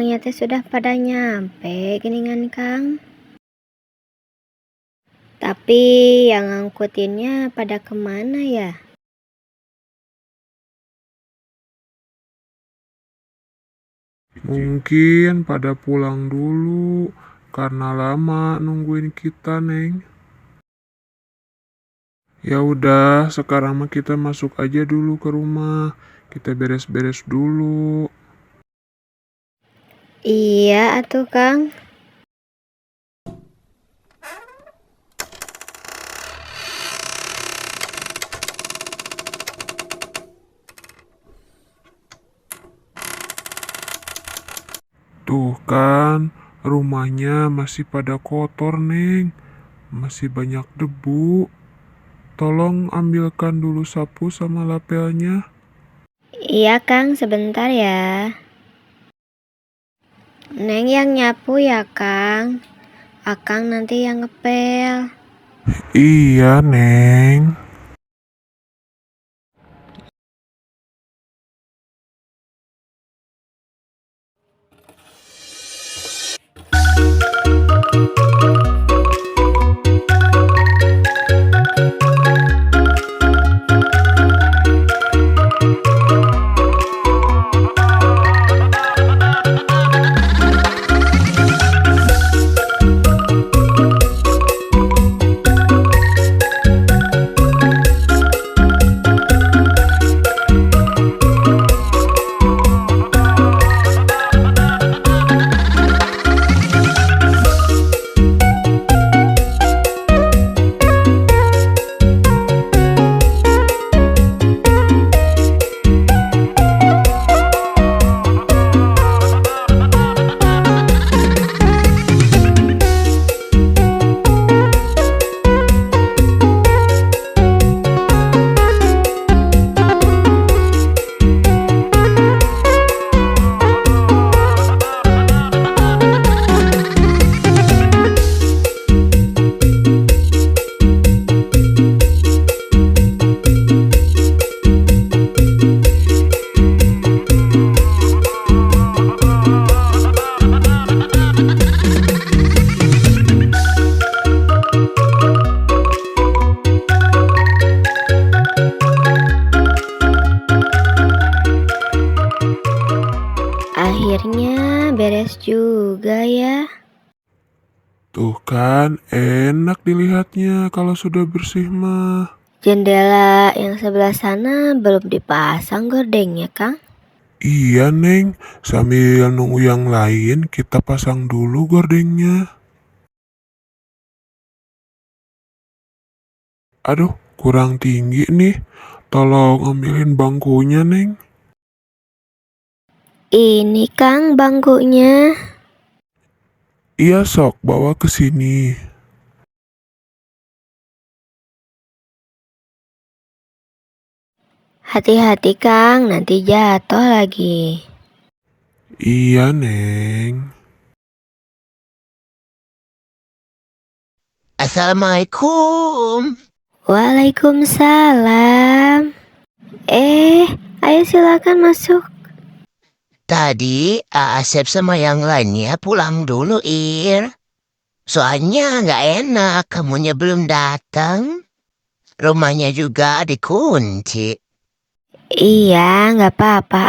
barangnya teh sudah pada nyampe geningan Kang. Tapi yang ngangkutinnya pada kemana ya? Mungkin pada pulang dulu karena lama nungguin kita, Neng. Ya udah, sekarang mah kita masuk aja dulu ke rumah. Kita beres-beres dulu. Iya atuh Kang. Tuh kan, rumahnya masih pada kotor, Neng. Masih banyak debu. Tolong ambilkan dulu sapu sama lapelnya. Iya Kang, sebentar ya. Neng yang nyapu ya Kang. Akang nanti yang ngepel. Iya, Neng. Akhirnya beres juga ya. Tuh kan, enak dilihatnya kalau sudah bersih mah. Jendela yang sebelah sana belum dipasang gordengnya Kang. Iya, Neng. Sambil nunggu yang lain, kita pasang dulu gordengnya. Aduh, kurang tinggi nih. Tolong ambilin bangkunya, Neng. Ini Kang bangkunya. Iya, sok bawa ke sini. Hati-hati Kang, nanti jatuh lagi. Iya, Neng. Assalamualaikum. Waalaikumsalam. Ayo silakan masuk. Tadi Asep sama yang lainnya pulang dulu, Ir. Soalnya nggak enak, kamunya belum datang. Rumahnya juga dikunci. Iya, nggak apa-apa.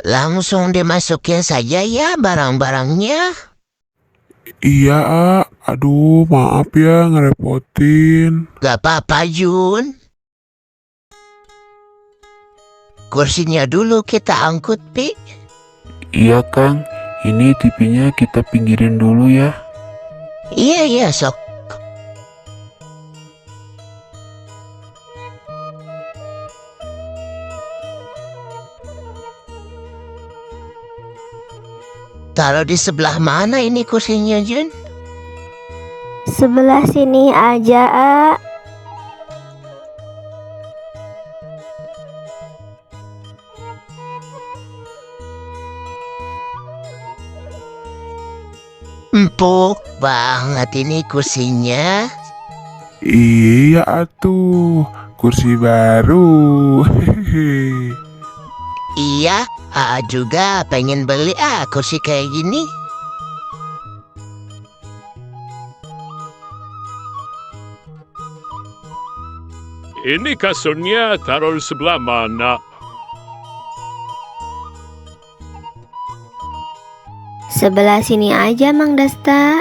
Langsung dimasukin saja ya barang-barangnya. Iya, aduh maaf ya ngerepotin. Gak apa-apa, Jun. Kursinya dulu kita angkut, Pi. Iya Kang, ini TV-nya kita pinggirin dulu ya. Iya, sok. Taruh di sebelah mana ini kursinya, Jun? Sebelah sini aja, A. Empuk banget ini kursinya. Iya atuh, kursi baru. Hehehe. Iya, Aa juga pengen beli kursi kayak gini. Ini kasurnya taruh sebelah mana? Sebelah sini aja, Mang Dasta.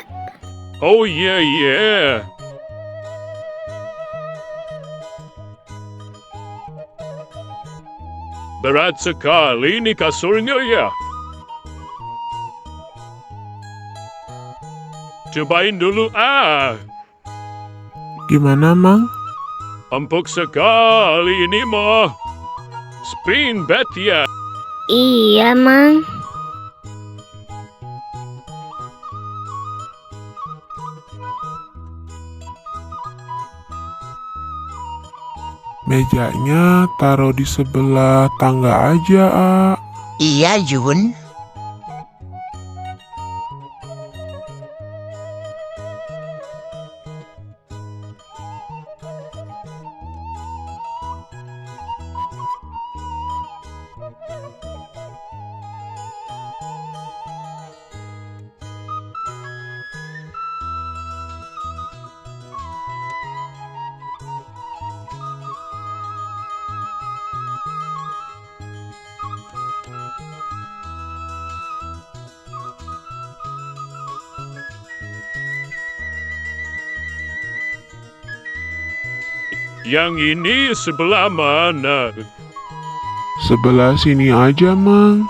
Oh iya, iya. Berat sekali ini kasurnya ya. Cobain dulu Gimana, Mang? Empuk sekali ini mah. Spring bed ya. Iya, Mang. Mejanya taruh di sebelah tangga aja, A. Iya, Jun. Yang ini sebelah mana? Sebelah sini aja, Mang.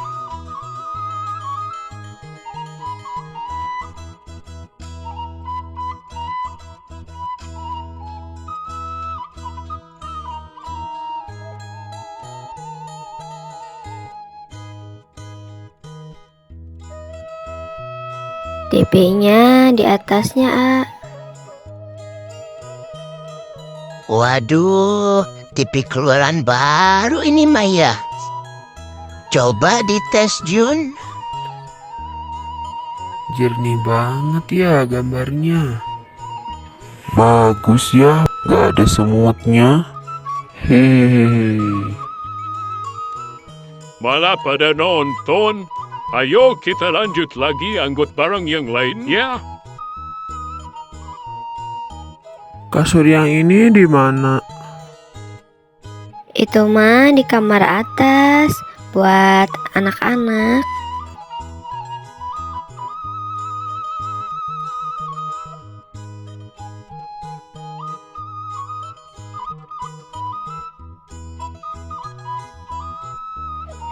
TV-nya di atasnya, A. Waduh, TV keluaran baru ini Maya. Coba dites, Jun. Jernih banget ya gambarnya. Bagus ya, gak ada semutnya. Hehehe. Malah pada nonton. Ayo kita lanjut lagi angkut barang yang lain ya. Kasur yang ini di mana? Itu mah di kamar atas buat anak-anak.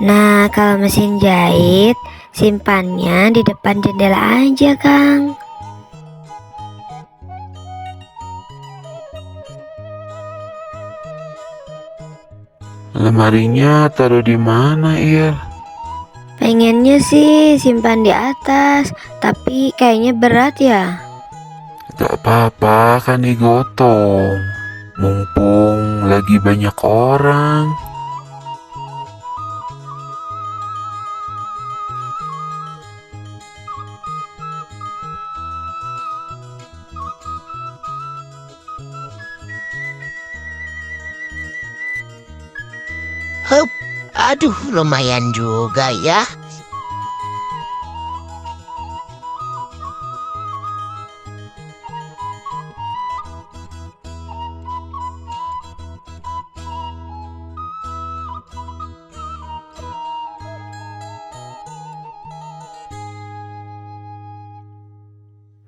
Nah, kalau mesin jahit, simpannya di depan jendela aja, Kang. Lemarinya taruh di mana, Il? Pengennya sih simpan di atas, tapi kayaknya berat ya. Gak apa-apa, kan digotong. Mumpung lagi banyak orang. Hup, aduh lumayan juga ya.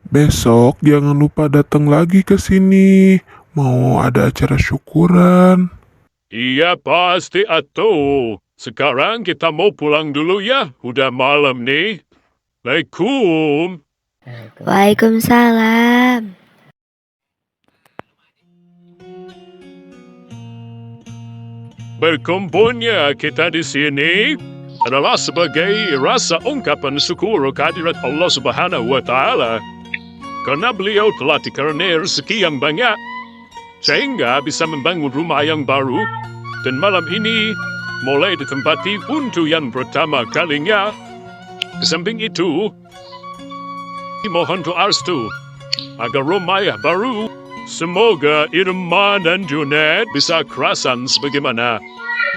Besok jangan lupa datang lagi ke sini. Mau ada acara syukuran. Iya pasti atuh. Sekarang kita mau pulang dulu ya. Udah malam nih. Assalamualaikum. Waalaikumsalam. Berkumpulnya kita di sini adalah sebagai rasa ungkapan syukur kehadirat Allah Subhanahu wa Ta'ala. Karena beliau telah dikaruniai rezeki yang banyak, sehingga bisa membangun rumah yang baru, dan malam ini mulai ditempati untuk yang pertama kalinya. Di samping itu, mohon doa restu agar rumah yang baru, semoga Irma dan Junet bisa kerasan sebagaimana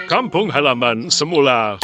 kampung halaman semula.